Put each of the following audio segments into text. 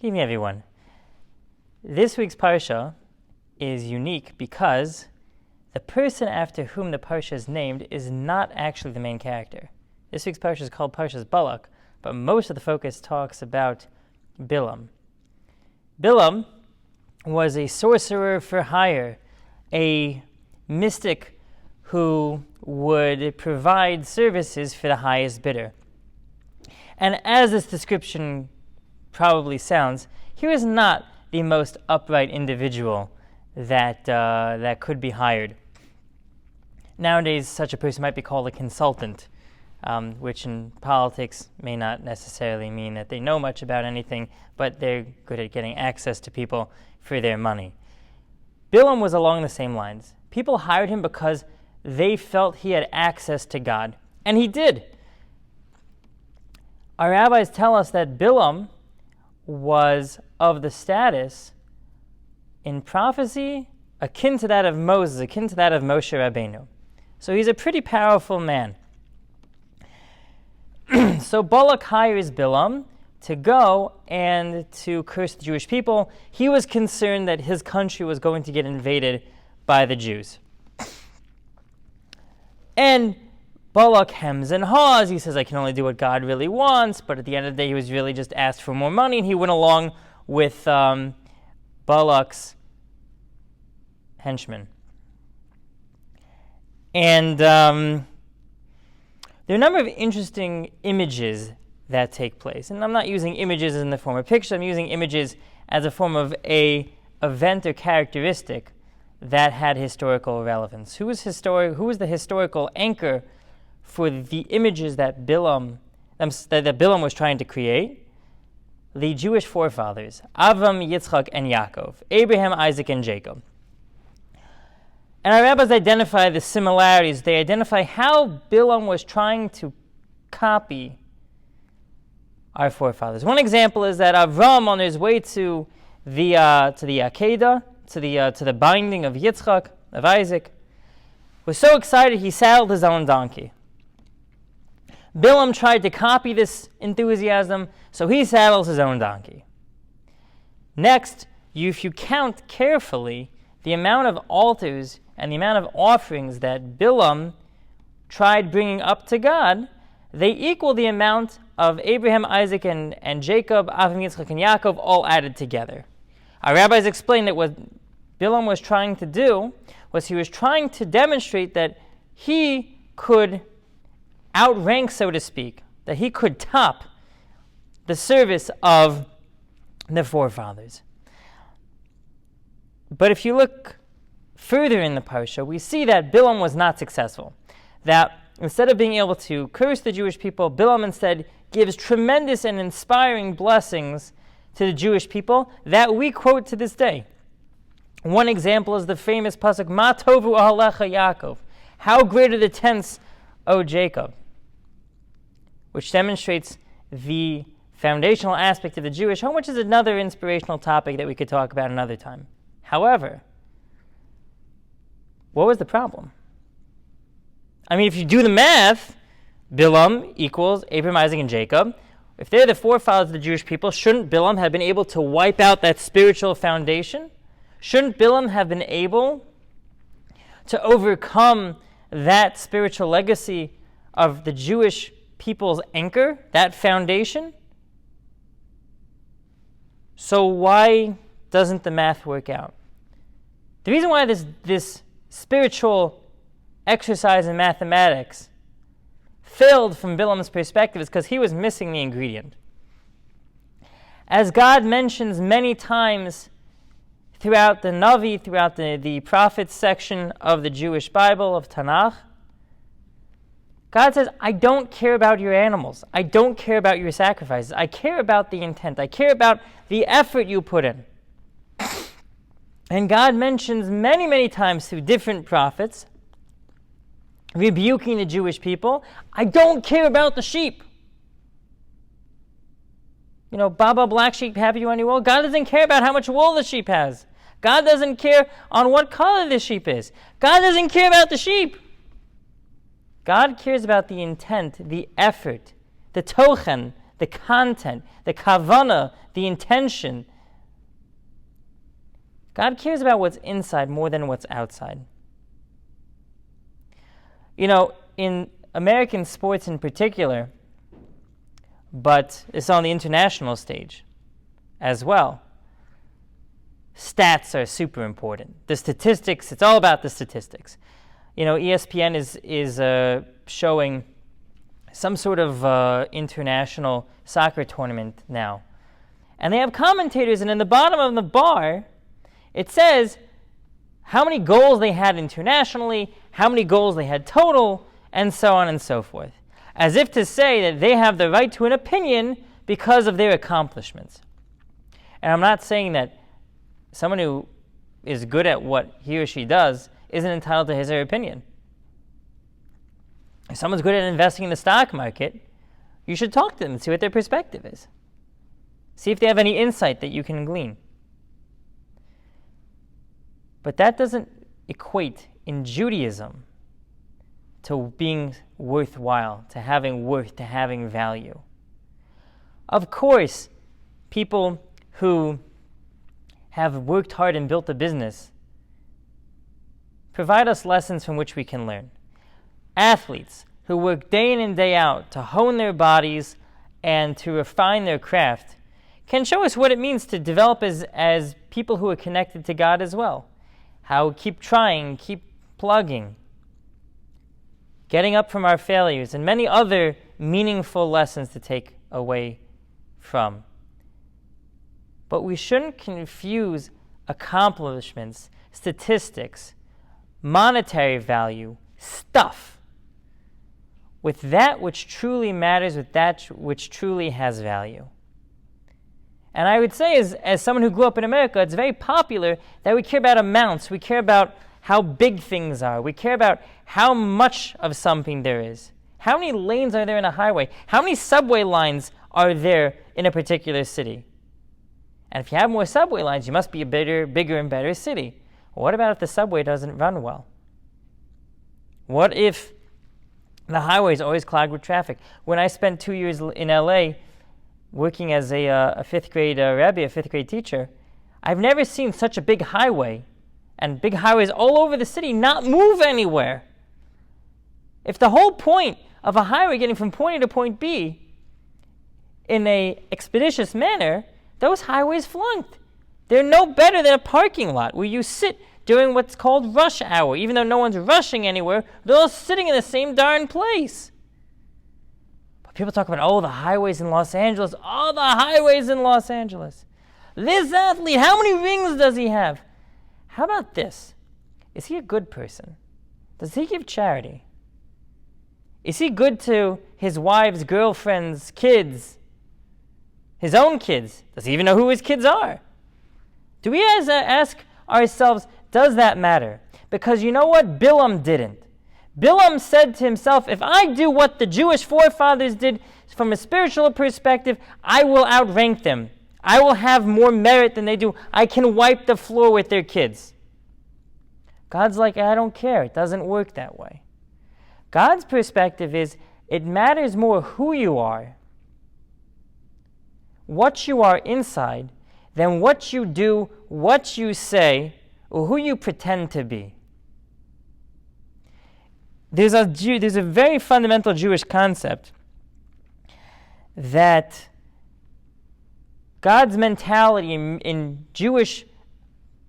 Good evening, everyone. This week's Parsha is unique because the person after whom the Parsha is named is not actually the main character. This week's Parsha is called Parshas Balak, but most of the focus talks about Bilam. Bilam was a sorcerer for hire, a mystic who would provide services for the highest bidder. And as this description probably sounds, he was not the most upright individual that could be hired. Nowadays, such a person might be called a consultant, which in politics may not necessarily mean that they know much about anything, but they're good at getting access to people for their money. Bilam was along the same lines. People hired him because they felt he had access to God, and he did. Our rabbis tell us that Bilam was of the status in prophecy akin to that of Moses, akin to that of Moshe Rabbeinu. So he's a pretty powerful man. So Balak hires Bilam to go and to curse the Jewish people. He was concerned that his country was going to get invaded by the Jews. And Balak hems and haws. He says, I can only do what God really wants, but at the end of the day, he was really just asked for more money, and he went along with Balak's henchmen. And there are a number of interesting images that take place. And I'm not using images in the form of pictures, I'm using images as a form of an event or characteristic that had historical relevance. Who was the historical anchor for the images that Bilam was trying to create? The Jewish forefathers, Avram, Yitzchak, and Yaakov, Abraham, Isaac, and Jacob. And our rabbis identify the similarities. They identify how Bilam was trying to copy our forefathers. One example is that Avram, on his way to the Akedah, to the binding of Yitzchak, of Isaac, was so excited he saddled his own donkey. Bilam tried to copy this enthusiasm, so he saddles his own donkey. Next, if you count carefully the amount of altars and the amount of offerings that Bilam tried bringing up to God, they equal the amount of Abraham, Isaac, and Jacob, Avram, Yitzchak, and Yaakov all added together. Our rabbis explained that what Bilam was trying to do was he was trying to demonstrate that he could outrank, so to speak, that he could top the service of the forefathers. But if you look further in the Parsha, we see that Bilam was not successful. That instead of being able to curse the Jewish people, Bilam instead gives tremendous and inspiring blessings to the Jewish people that we quote to this day. One example is the famous pasuk, Ma tovu ahalecha Yaakov, how great are the tents, O Jacob, which demonstrates the foundational aspect of the Jewish home, which is another inspirational topic that we could talk about another time. However, what was the problem? I mean, if you do the math, Bilam equals Abraham, Isaac, and Jacob. If they're the forefathers of the Jewish people, shouldn't Bilam have been able to wipe out that spiritual foundation? Shouldn't Bilam have been able to overcome that spiritual legacy of the Jewish people's anchor, that foundation? So why doesn't the math work out? The reason why this spiritual exercise in mathematics failed from Bilam's perspective is because he was missing the ingredient. As God mentions many times throughout the Navi, throughout the prophets section of the Jewish Bible, of Tanakh, God says, I don't care about your animals. I don't care about your sacrifices. I care about the intent. I care about the effort you put in. And God mentions many, many times through different prophets, rebuking the Jewish people, I don't care about the sheep. You know, Baba, black sheep, have you any wool? God doesn't care about how much wool the sheep has. God doesn't care on what color the sheep is. God doesn't care about the sheep. God cares about the intent, the effort, the tochen the content, the kavana, the intention. God cares about what's inside more than what's outside. You know, in American sports in particular, but it's on the international stage as well, stats are super important. The statistics, it's all about the statistics. You know, ESPN is showing some sort of international soccer tournament now. And they have commentators, and in the bottom of the bar, it says how many goals they had internationally, how many goals they had total, and so on and so forth. As if to say that they have the right to an opinion because of their accomplishments. And I'm not saying that someone who is good at what he or she does isn't entitled to his or her opinion. If someone's good at investing in the stock market, you should talk to them and see what their perspective is. See if they have any insight that you can glean. But that doesn't equate in Judaism to being worthwhile, to having worth, to having value. Of course, people who have worked hard and built a business provide us lessons from which we can learn. Athletes who work day in and day out to hone their bodies and to refine their craft can show us what it means to develop as people who are connected to God as well. How keep trying, keep plugging, getting up from our failures, and many other meaningful lessons to take away from. But we shouldn't confuse accomplishments, statistics, monetary value, stuff, with that which truly matters, with that which truly has value. And I would say, as someone who grew up in America, it's very popular that we care about amounts. We care about how big things are. We care about how much of something there is. How many lanes are there in a highway? How many subway lines are there in a particular city? And if you have more subway lines, you must be a bigger and better city. Well, what about if the subway doesn't run well? What if the highway is always clogged with traffic? When I spent 2 years in LA working as a fifth grade rabbi, a fifth grade teacher, I've never seen such a big highway and big highways all over the city not move anywhere. If the whole point of a highway getting from point A to point B in an expeditious manner, those highways flunked. They're no better than a parking lot where you sit during what's called rush hour. Even though no one's rushing anywhere, they're all sitting in the same darn place. But people talk about, the highways in Los Angeles. The highways in Los Angeles. This athlete, how many rings does he have? How about this? Is he a good person? Does he give charity? Is he good to his wife's, girlfriend's, kids? His own kids? Does he even know who his kids are? Do we ask ourselves, does that matter? Because you know what? Bilam didn't. Bilam said to himself, if I do what the Jewish forefathers did from a spiritual perspective, I will outrank them. I will have more merit than they do. I can wipe the floor with their kids. God's like, I don't care. It doesn't work that way. God's perspective is, it matters more who you are, what you are inside, than what you do, what you say, or who you pretend to be. There's a very fundamental Jewish concept that God's mentality in Jewish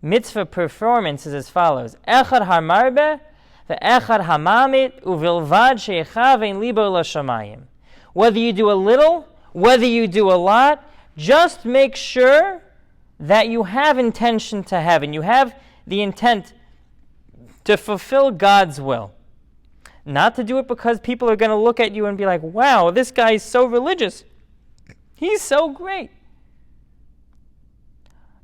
mitzvah performance is as follows: Echad hamarbe ve'echad hamamit uvilvad she'echav ein libo l'shamayim. Whether you do a little, whether you do a lot, just make sure that you have intention to heaven. You have the intent to fulfill God's will. Not to do it because people are going to look at you and be like, wow, this guy's so religious. He's so great.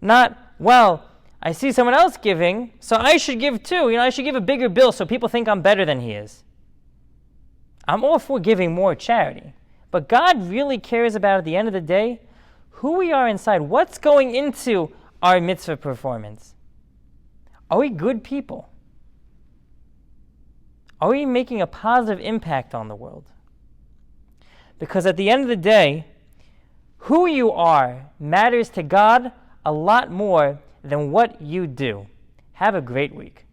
Not, well, I see someone else giving, so I should give too. I should give a bigger bill so people think I'm better than he is. I'm all for giving more charity. But God really cares about, at the end of the day, who we are inside. What's going into our mitzvah performance? Are we good people? Are we making a positive impact on the world? Because at the end of the day, Who you are matters to God a lot more than what you do. Have a great week.